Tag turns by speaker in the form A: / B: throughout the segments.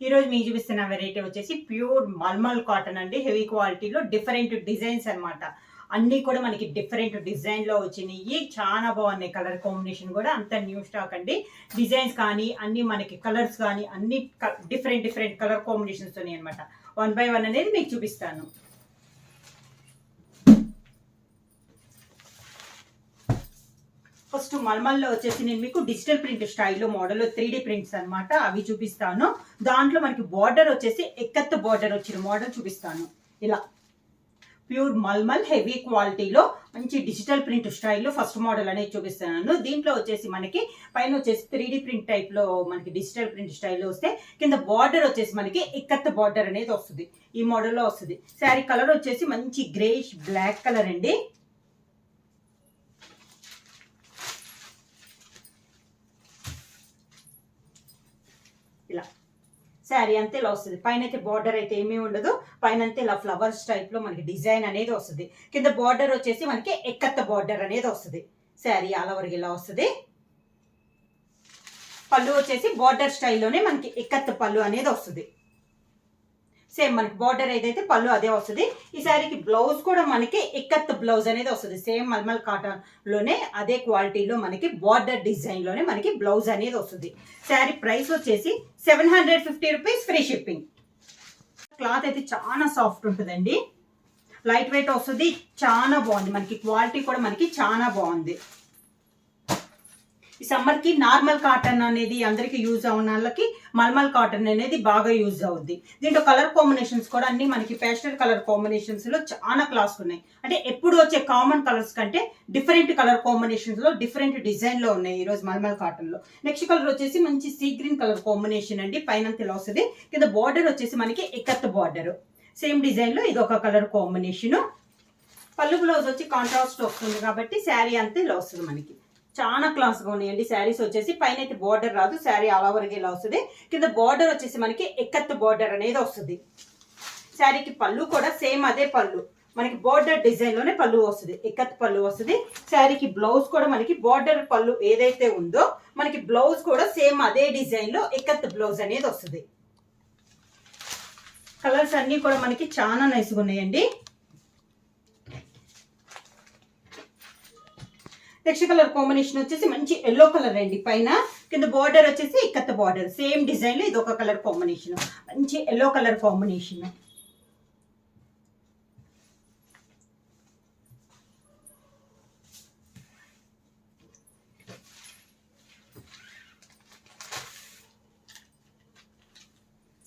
A: ఈ రోజు మీకు చూపిస్తున్న వెరైటీ వచ్చేసి ప్యూర్ మల్మల్ కాటన్ అండి. హెవీ క్వాలిటీలో డిఫరెంట్ డిజైన్స్ అన్నమాట. అన్ని కూడా మనకి డిఫరెంట్ డిజైన్ లో వచ్చినాయి. చాలా బాగున్నాయి. కలర్ కాంబినేషన్ కూడా అంత న్యూ స్టాక్ అండి. డిజైన్స్ కానీ అన్ని మనకి కలర్స్ కానీ అన్ని డిఫరెంట్ డిఫరెంట్ కలర్ కాంబినేషన్స్ ఉన్నాయి అనమాట. 1 by 1 అనేది మీకు చూపిస్తాను. ఫస్ట్ మల్మల్లో వచ్చేసి నేను మీకు డిజిటల్ ప్రింట్ స్టైల్లో మోడల్ 3D ప్రింట్స్ అనమాట, అవి చూపిస్తాను. దాంట్లో మనకి బార్డర్ వచ్చేసి ఎక్కత్ బార్డర్ వచ్చిన మోడల్ చూపిస్తాను. ఇలా ప్యూర్ మల్మల్ హెవీ క్వాలిటీలో మంచి డిజిటల్ ప్రింట్ స్టైల్లో ఫస్ట్ మోడల్ అనేది చూపిస్తున్నాను. దీంట్లో వచ్చేసి మనకి పైన వచ్చేసి 3D ప్రింట్ టైప్లో మనకి డిజిటల్ ప్రింట్ స్టైల్లో వస్తే కింద బార్డర్ వచ్చేసి మనకి ఎక్కత్ బార్డర్ అనేది వస్తుంది. ఈ మోడల్లో వస్తుంది. శారీ కలర్ వచ్చేసి మంచి గ్రేష్ బ్లాక్ కలర్ అండి. ఇలా శారీ అంతే ఇలా వస్తుంది. పైన అయితే బార్డర్ అయితే ఏమీ ఉండదు. పైన అంతే ఇలా ఫ్లవర్స్ టైప్ లో మనకి డిజైన్ అనేది వస్తుంది. కింద బార్డర్ వచ్చేసి మనకి ఎక్కత్త బార్డర్ అనేది వస్తుంది. శారీ ఆల్ ఓవర్ ఇలా వస్తుంది. పళ్ళు వచ్చేసి బార్డర్ స్టైల్లోనే మనకి ఎక్కత్త పళ్ళు అనేది వస్తుంది. సేమ్ మనకి బార్డర్ ఏదైతే పళ్ళు అదే వస్తుంది. ఈ శారీకి బ్లౌజ్ కూడా మనకి ఎక్కత్ బ్లౌజ్ అనేది వస్తుంది. సేమ్ మల్మల్ కాటన్ లోనే అదే క్వాలిటీలో మనకి బార్డర్ డిజైన్ లోనే మనకి బ్లౌజ్ అనేది వస్తుంది. శారీ ప్రైస్ వచ్చేసి 750 రూపీస్, ఫ్రీ షిప్పింగ్. క్లాత్ అయితే చాలా సాఫ్ట్ ఉంటుందండి. లైట్ వెయిట్ వస్తుంది. చాలా బాగుంది. మనకి క్వాలిటీ కూడా మనకి చాలా బాగుంది. ఈ సమ్మర్ కి నార్మల్ కాటన్ అనేది అందరికి యూజ్ అవున వాళ్ళకి మల్మల్ కాటన్ అనేది బాగా యూజ్ అవుద్ది. దీంట్లో కలర్ కాంబినేషన్స్ కూడా అన్ని మనకి పేస్టల్ కలర్ కాంబినేషన్స్ లో చాలా క్లాస్ ఉన్నాయి. అంటే ఎప్పుడు వచ్చే కామన్ కలర్స్ కంటే డిఫరెంట్ కలర్ కాంబినేషన్స్ లో డిఫరెంట్ డిజైన్ లో ఉన్నాయి ఈ రోజు మల్మల్ కాటన్ లో. నెక్స్ట్ కలర్ వచ్చేసి మంచి సీ గ్రీన్ కలర్ కాంబినేషన్ అండి. పైన ఇలా వస్తుంది. కింద బార్డర్ వచ్చేసి మనకి ఎక్కత్ బార్డర్ సేమ్ డిజైన్ లో ఇది ఒక కలర్ కాంబినేషన్. పళ్ళు బ్లౌజ్ వచ్చి కాంట్రాస్ట్ వస్తుంది కాబట్టి శారీ అంతా ఇలా వస్తుంది. మనకి చాలా క్లాస్గా ఉన్నాయండి శారీస్ వచ్చేసి. పైన అయితే బార్డర్ రాదు. శారీ ఆల్ ఓవర్ ఇలా వస్తుంది. కింద బార్డర్ వచ్చేసి మనకి ఎక్కత్ బార్డర్ అనేది వస్తుంది. శారీకి పళ్ళు కూడా సేమ్ అదే పళ్ళు మనకి బార్డర్ డిజైన్ లోనే పళ్ళు వస్తుంది. ఎక్కత్ పళ్ళు వస్తుంది. శారీకి బ్లౌజ్ కూడా మనకి బార్డర్ పళ్ళు ఏదైతే ఉందో మనకి బ్లౌజ్ కూడా సేమ్ అదే డిజైన్ లో ఎక్కత్ బ్లౌజ్ అనేది వస్తుంది. కలర్స్ అన్ని కూడా మనకి చాలా నైస్గా ఉన్నాయండి. నెక్స్ట్ కలర్ కాంబినేషన్ వచ్చేసి మంచి ఎల్లో కలర్ అండి. పైన కింద బార్డర్ వచ్చేసి ఇక్కత్ బార్డర్ సేమ్ డిజైన్ లో ఇది ఒక కలర్ కాంబినేషన్. మంచి yellow colour combination.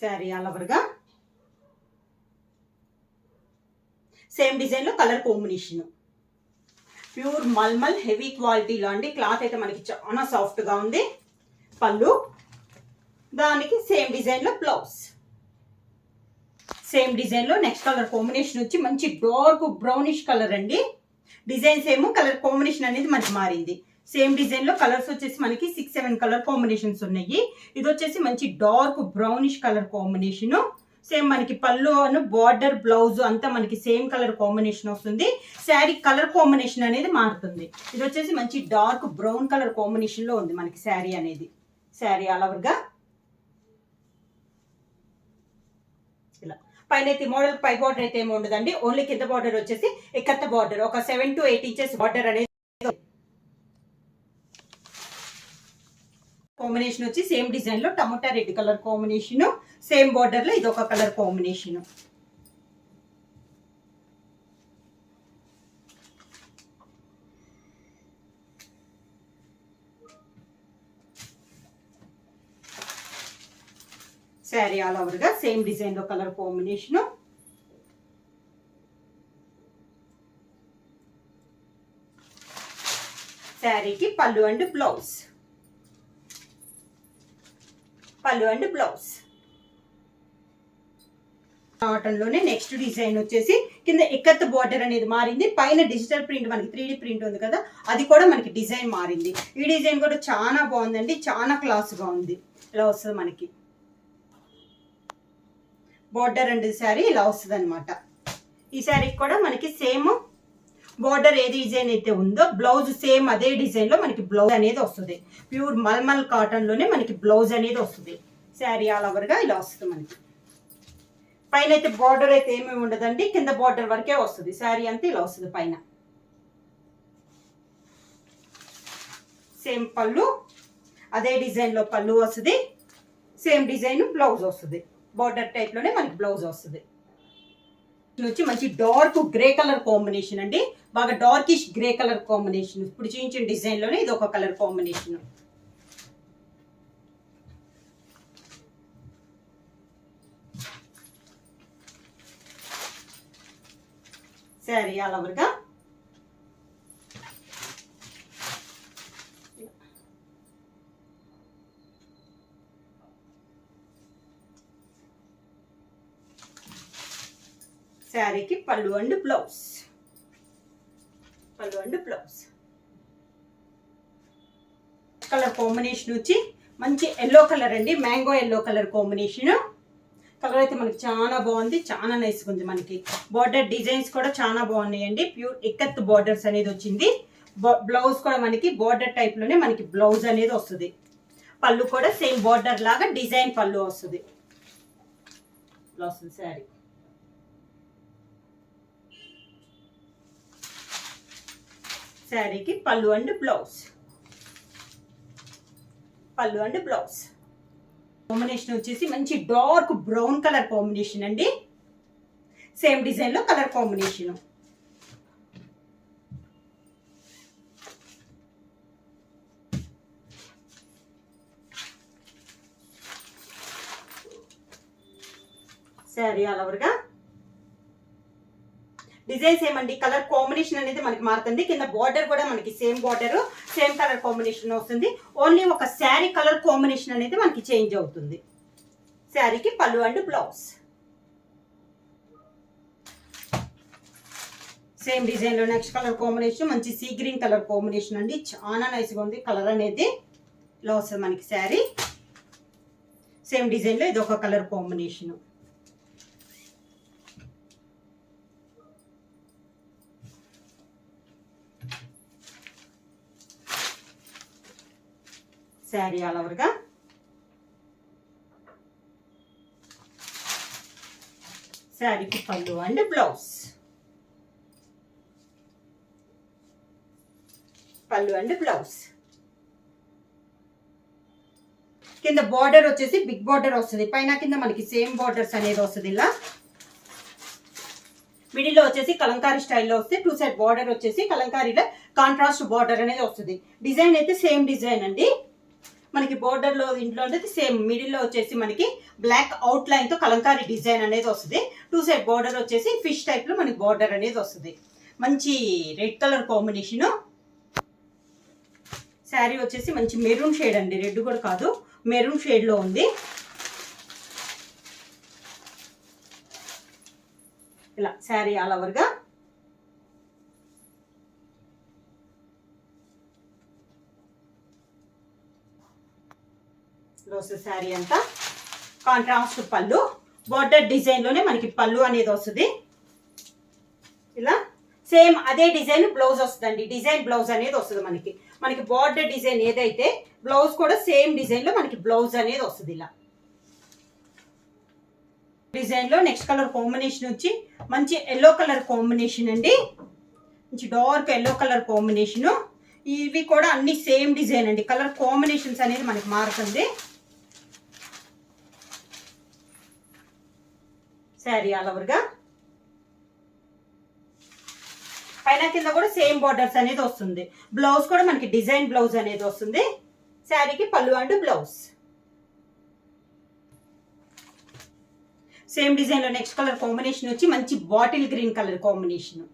A: Sari all over గా సేమ్ డిజైన్ లో colour combination. Pure mulmul heavy క్వాలిటీలో అండి. క్లాత్ అయితే మనకి చాలా సాఫ్ట్ గా ఉంది. పళ్ళు దానికి సేమ్ డిజైన్ లో బ్లౌజ్ సేమ్ డిజైన్ లో. నెక్స్ట్ కలర్ కాంబినేషన్ వచ్చి మంచి డార్క్ బ్రౌనిష్ కలర్ అండి. డిజైన్స్ ఏమో కలర్ కాంబినేషన్ అనేది మనకి మారింది. సేమ్ డిజైన్ లో కలర్స్ వచ్చేసి మనకి 6-7 కలర్ కాంబినేషన్స్ ఉన్నాయి. ఇది వచ్చేసి మంచి dark brownish colour combination. Same మనకి పళ్ళు బార్డర్ బ్లౌజ్ అంతా మనకి సేమ్ కలర్ కాంబినేషన్ వస్తుంది. శారీ కలర్ కాంబినేషన్ అనేది మారుతుంది. ఇది వచ్చేసి మంచి డార్క్ బ్రౌన్ కలర్ కాంబినేషన్ లో ఉంది మనకి శారీ అనేది. శారీ ఆల్ ఓవర్ గా ఇలా. పైన అయితే మోడల్ పై బార్డర్ అయితే ఏమి ఉండదండి. ఓన్లీ కింద బార్డర్ వచ్చేసి ఎక్కత్త బార్డర్ ఒక 7 to 8 ఇంచెస్ బార్డర్ అనేది. కాంబినేషన్ వచ్చి సేమ్ డిజైన్ లో tomato red colour combination. Same border లో ఇది ఒక colour combination. Sari all over గా సేమ్ డిజైన్ లో కలర్ కాంబినేషన్. శారీకి పళ్ళు అండ్ బ్లౌజ్ పళ్ళు అండ్ బ్లౌజ్. కాటన్ లోనే నెక్స్ట్ డిజైన్ వచ్చేసి కింద ఎక్కత్ బార్డర్ అనేది మారింది. పైన డిజిటల్ ప్రింట్ మనకి 3D ప్రింట్ ఉంది కదా, అది కూడా మనకి డిజైన్ మారింది. ఈ డిజైన్ కూడా చాలా బాగుందండి. చాలా క్లాస్ గా ఉంది. ఇలా వస్తుంది మనకి బార్డర్ అండ్ శారీ ఇలా వస్తుంది అనమాట. ఈ శారీకి కూడా మనకి సేమ్ బార్డర్ ఏ డిజైన్ అయితే ఉందో బ్లౌజ్ సేమ్ అదే డిజైన్ లో మనకి బ్లౌజ్ అనేది వస్తుంది. ప్యూర్ మల్మల్ కాటన్ లోనే మనకి బ్లౌజ్ అనేది వస్తుంది. శారీ ఆల్ ఓవర్గా ఇలా వస్తుంది మనకి. పైన అయితే బార్డర్ అయితే ఏమీ ఉండదండి, కింద బార్డర్ వరకే వస్తుంది. శారీ అంతా ఇలా వస్తుంది పైన. సేమ్ పళ్ళు, అదే డిజైన్లో పళ్ళు వస్తుంది, సేమ్ డిజైన్ బ్లౌజ్ వస్తుంది. బార్డర్ టైప్లోనే మనకి బ్లౌజ్ వస్తుంది. వచ్చి మంచి డార్క్ గ్రే కలర్ కాంబినేషన్ అండి, బాగా డార్కిష్ గ్రే కలర్ కాంబినేషన్. ఇప్పుడు చూపించిన డిజైన్లోనే ఇది ఒక కలర్ కాంబినేషన్. శారీ ఆల్ ఓవర్గా శారీకి పళ్ళు అండ్ బ్లౌజ్. పళ్ళు అండ్ బ్లౌజ్ కలర్ కాంబినేషన్ వచ్చి మంచి ఎల్లో కలర్ అండి, mango yellow colour combination. Colour అయితే మనకి చాలా బాగుంది, చాలా నైస్గా ఉంది. మనకి బార్డర్ డిజైన్స్ కూడా చాలా బాగున్నాయండి. ప్యూర్ ఇక్కత్ బార్డర్స్ అనేది వచ్చింది. బ్లౌజ్ కూడా మనకి బార్డర్ టైప్లోనే మనకి బ్లౌజ్ అనేది వస్తుంది. పళ్ళు కూడా సేమ్ బార్డర్ లాగా డిజైన్ పళ్ళు వస్తుంది. వస్తుంది శారీ. శారీకి పళ్ళు అండ్ బ్లౌజ్. పళ్ళు అండ్ బ్లౌజ్ కాంబినేషన్ వచ్చేసి మంచి డార్క్ బ్రౌన్ కలర్ కాంబినేషన్ అండి, సేమ్ డిజైన్ లో కలర్ కాంబినేషన్. శారీ ఆల్ ఓవర్గా డిజైన్స్ ఏమండి, కలర్ కాంబినేషన్ అనేది మనకి మారుతుంది. కింద బార్డర్ కూడా మనకి same border, same colour combination వస్తుంది. ఓన్లీ ఒక శారీ కలర్ కాంబినేషన్ అనేది మనకి చేంజ్ అవుతుంది. శారీకి పళ్ళు అండ్ బ్లౌజ్. సేమ్ డిజైన్ లో నెక్స్ట్ కలర్ కాంబినేషన్ మంచి సీ గ్రీన్ కలర్ కాంబినేషన్ అండి, చాలా నైస్గా ఉంది. కలర్ అనేది ఇలా వస్తుంది మనకి శారీ. సేమ్ డిజైన్ లో ఇది ఒక కలర్ కాంబినేషన్. శారీ ఆల్ ఓవర్గా శారీకి పళ్ళు అండ్ బ్లౌజ్. పళ్ళు అండ్ బ్లౌజ్. కింద బార్డర్ వచ్చేసి బిగ్ బార్డర్ వస్తుంది, పైన కింద మనకి సేమ్ బార్డర్స్ అనేది వస్తుంది. ఇలా మిడిల్లో వచ్చేసి కలంకారీ స్టైల్లో వస్తే, టూ సైడ్ బార్డర్ వచ్చేసి కలంకారీలో కాంట్రాస్ట్ బార్డర్ అనేది వస్తుంది. డిజైన్ అయితే సేమ్ డిజైన్ అండి, మనకి బోర్డర్ లో ఇంట్లో అనేది సేమ్. మిడిల్ లో వచ్చేసి మనకి బ్లాక్ అవుట్ లైన్ తో కలంకారీ డిజైన్ అనేది వస్తుంది. టూ సైడ్ బోర్డర్ వచ్చేసి ఫిష్ టైప్ లో మనకి బోర్డర్ అనేది వస్తుంది. మంచి రెడ్ కలర్ కాంబినేషన్. శారీ వచ్చేసి మంచి మెరూన్ షేడ్ అండి, రెడ్ కూడా కాదు, మెరూన్ షేడ్ లో ఉంది. ఇలా శారీ ఆల్ ఓవర్గా శారీ అంతా కాంట్రాస్ట్ పళ్ళు, బార్డర్ డిజైన్ లోనే మనకి పళ్ళు అనేది వస్తుంది. ఇలా సేమ్ అదే డిజైన్ బ్లౌజ్ వస్తుందండి, డిజైన్ బ్లౌజ్ అనేది వస్తుంది మనకి. మనకి బార్డర్ డిజైన్ ఏదైతే బ్లౌజ్ కూడా సేమ్ డిజైన్ లో మనకి బ్లౌజ్ అనేది వస్తుంది. ఇలా డిజైన్ లో నెక్స్ట్ కలర్ కాంబినేషన్ వచ్చి మంచి ఎల్లో కలర్ కాంబినేషన్ అండి, మంచి డార్క్ ఎల్లో కలర్ కాంబినేషన్. ఇవి కూడా అన్ని సేమ్ డిజైన్ అండి, కలర్ కాంబినేషన్స్ అనేది మనకి మారుతుంది. శారీ ఆల్ ఓవర్గా పైన కింద కూడా సేమ్ బార్డర్స్ అనేది వస్తుంది. బ్లౌజ్ కూడా మనకి డిజైన్ బ్లౌజ్ అనేది వస్తుంది. శారీకి పళ్ళు అండ్ బ్లౌజ్. సేమ్ డిజైన్ లో నెక్స్ట్ కలర్ కాంబినేషన్ వచ్చి మంచి బాటిల్ గ్రీన్ కలర్ కాంబినేషన్.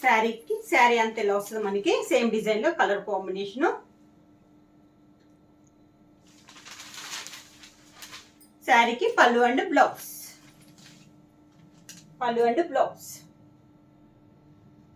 A: శారీకి శారీ అంతే ఇలా వస్తుంది మనకి, సేమ్ డిజైన్ లో కలర్ కాంబినేషన్. శారీకి పళ్ళు అండ్ బ్లౌజ్. పళ్ళు అండ్ బ్లౌజ్.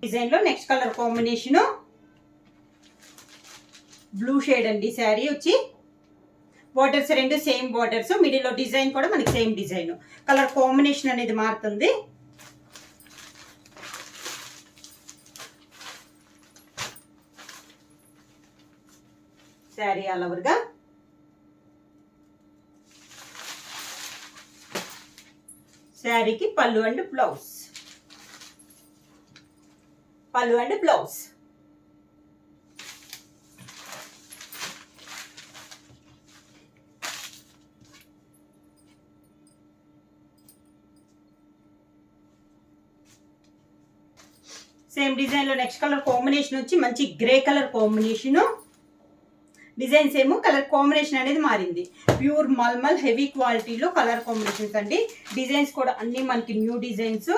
A: డిజైన్ లో next colour combination blue shade అండి. శారీ వచ్చి బార్డర్స్ రెండు సేమ్ బార్డర్స్, మిడిల్ లో డిజైన్ కూడా మనకి సేమ్ డిజైన్. కలర్ కాంబినేషన్ అనేది మారుతుంది. శారీ ఆల్ ఓవర్గా. శారీకి పళ్ళు అండ్ బ్లౌజ్. పళ్ళు అండ్ బ్లౌజ్. సేమ్ డిజైన్ లో నెక్స్ట్ కలర్ కాంబినేషన్ వచ్చి మంచి grey colour combination. Design same, colour combination అనేది మారింది. ప్యూర్ మల్మల్ హెవీ క్వాలిటీలో కలర్ కాంబినేషన్స్ అండి. డిజైన్స్ కూడా అన్ని మనకి న్యూ డిజైన్స్.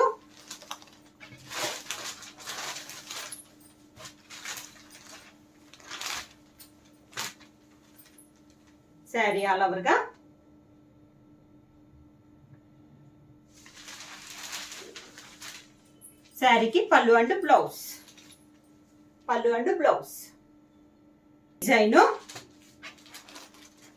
A: శారీ ఆల్ ఓవర్గా. శారీకి పళ్ళు అండ్ బ్లౌజ్. పళ్ళు అండ్ బ్లౌజ్. డిజైన్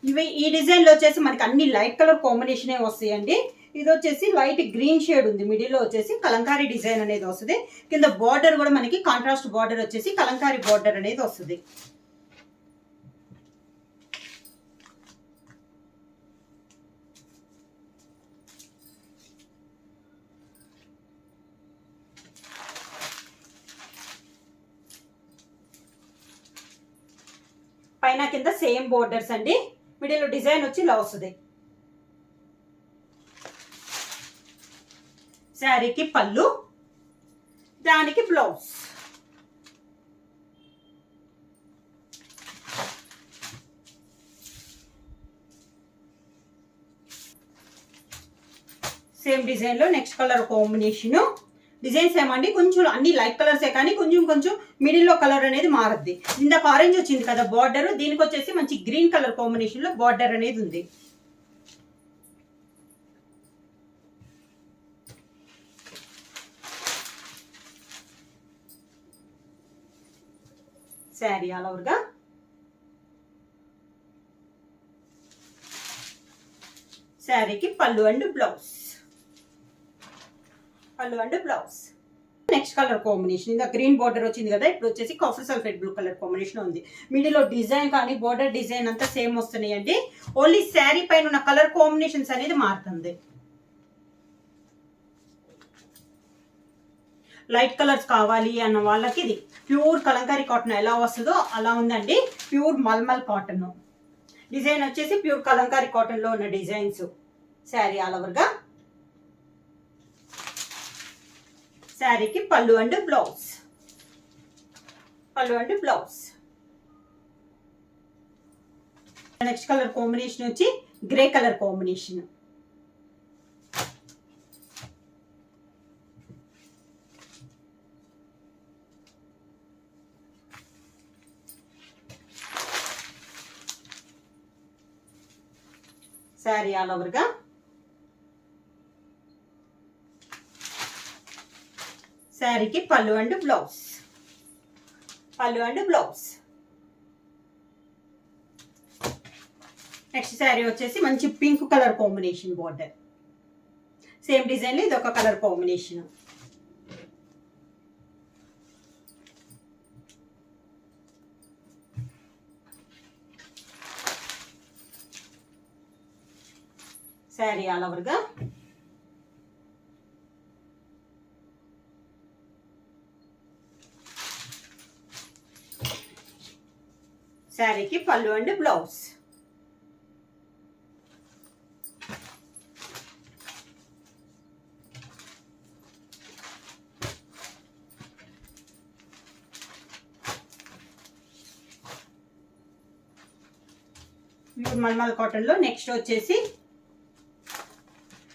A: ఇవి ఈ డిజైన్ లో వచ్చేసి మనకి అన్ని లైట్ కలర్ కాంబినేషన్ వస్తాయండి. ఇది వచ్చేసి లైట్ గ్రీన్ షేడ్ ఉంది, మిడిల్ లో వచ్చేసి కలంకారీ డిజైన్ అనేది వస్తుంది. కింద బార్డర్ కూడా మనకి కాంట్రాస్ట్ బార్డర్ వచ్చేసి కలంకారీ బార్డర్ అనేది వస్తుంది. పైన కింద సేమ్ బోర్డర్స్ అండి. మిడిల్ డిజైన్ వచ్చి ఇలా వస్తుంది. శారీకి పళ్ళు, దానికి బ్లౌజ్. సేమ్ డిజైన్ లో నెక్స్ట్ కలర్ కాంబినేషన్. డిజైన్స్ ఏమండి కొంచెం అన్ని లైట్ కలర్సే కానీ కొంచెం కొంచెం మిడిల్ లో కలర్ అనేది మారద్ది. ఇందాక ఆరెంజ్ వచ్చింది కదా బార్డర్, దీనికి వచ్చేసి మంచి గ్రీన్ కలర్ కాంబినేషన్ లో బార్డర్ అనేది ఉంది. శారీ ఆల్ ఓవర్గా. శారీకి పళ్ళు అండ్ బ్లౌజ్. పళ్ళు and blouse. Next colour combination ఇంకా గ్రీన్ బార్డర్ వచ్చింది కదా, ఇప్పుడు వచ్చేసి coffee sulphate blue colour combination ఉంది. మిడిల్ లో డిజైన్ కానీ బార్డర్ డిజైన్ అంతా సేమ్ వస్తున్నాయి అండి. ఓన్లీ శారీ పైన ఉన్న కలర్ కాంబినేషన్స్ అనేది మారుతుంది. లైట్ కలర్స్ కావాలి అన్న వాళ్ళకి ఇది ప్యూర్ కలంకారీ కాటన్ ఎలా వస్తుందో అలా ఉందండి. ప్యూర్ మల్మల్ కాటన్. డిజైన్ వచ్చేసి ప్యూర్ కలంకారీ కాటన్ లో ఉన్న డిజైన్స్. శారీ ఆల్ ఓవర్గా. శారీకి పళ్ళు అండ్ బ్లౌజ్. పళ్ళు and blouse. Next colour combination వచ్చి grey colour combination. Sari all ఓవర్గా. శారీకి పళ్ళు అండ్ బ్లౌజ్. పళ్ళు అండ్ బ్లౌజ్. నెక్స్ట్ శారీ వచ్చేసి మంచి pink colour combination border. Same design లో ఇది ఒక కలర్ కాంబినేషన్. శారీ ఆల్ ఓవర్గా. శారీకి పళ్ళు అండ్ బ్లౌజ్. ప్యూర్ మల్మల్ కాటన్ లో నెక్స్ట్ వచ్చేసి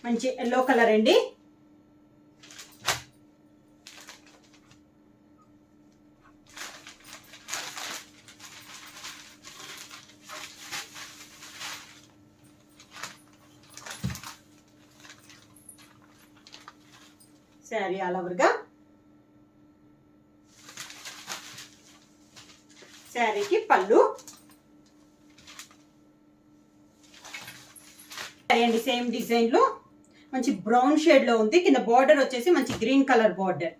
A: మంచి ఎల్లో కలర్ అండి. శారీ ఆల్ ఓవర్గా. శారీకి పళ్ళు. అండి సేమ్ డిజైన్ లో మంచి బ్రౌన్ షేడ్ లో ఉంది. కింద బార్డర్ వచ్చేసి మంచి green colour border.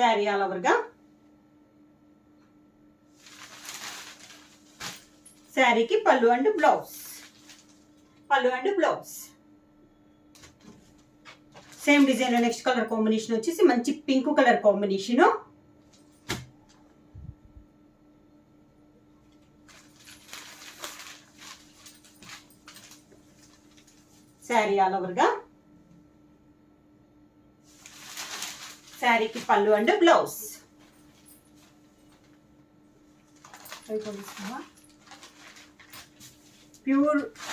A: Sari all ఓవర్గా. శారీకి పళ్ళు and blouse. Same design. Next colour combination వచ్చేసి మంచి pink colour combination. Sari all ఓవర్గా. శారీకి పళ్ళు అండ్ బ్లౌజ్.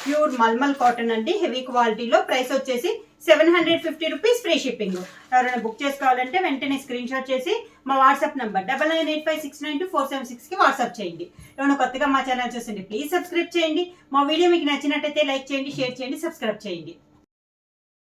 A: ప్యూర్ మల్మల్ కాటన్ అండి, హెవీ క్వాలిటీలో. ప్రైస్ వచ్చేసి 750 రూపీస్, ఫ్రీ షిప్పింగ్. ఎవరైనా బుక్ చేసుకోవాలంటే వెంటనే స్క్రీన్ షాట్ చేసి మా వాట్సాప్ నంబర్ 9985692476కి వాట్సాప్ చేయండి. ఎవరైనా కొత్తగా మా ఛానల్ చూసండి ప్లీజ్ సబ్స్క్రైబ్ చేయండి. మా వీడియో మీకు నచ్చినట్టయితే లైక్ చేయండి, షేర్ చేయండి, సబ్స్క్రైబ్ చేయండి.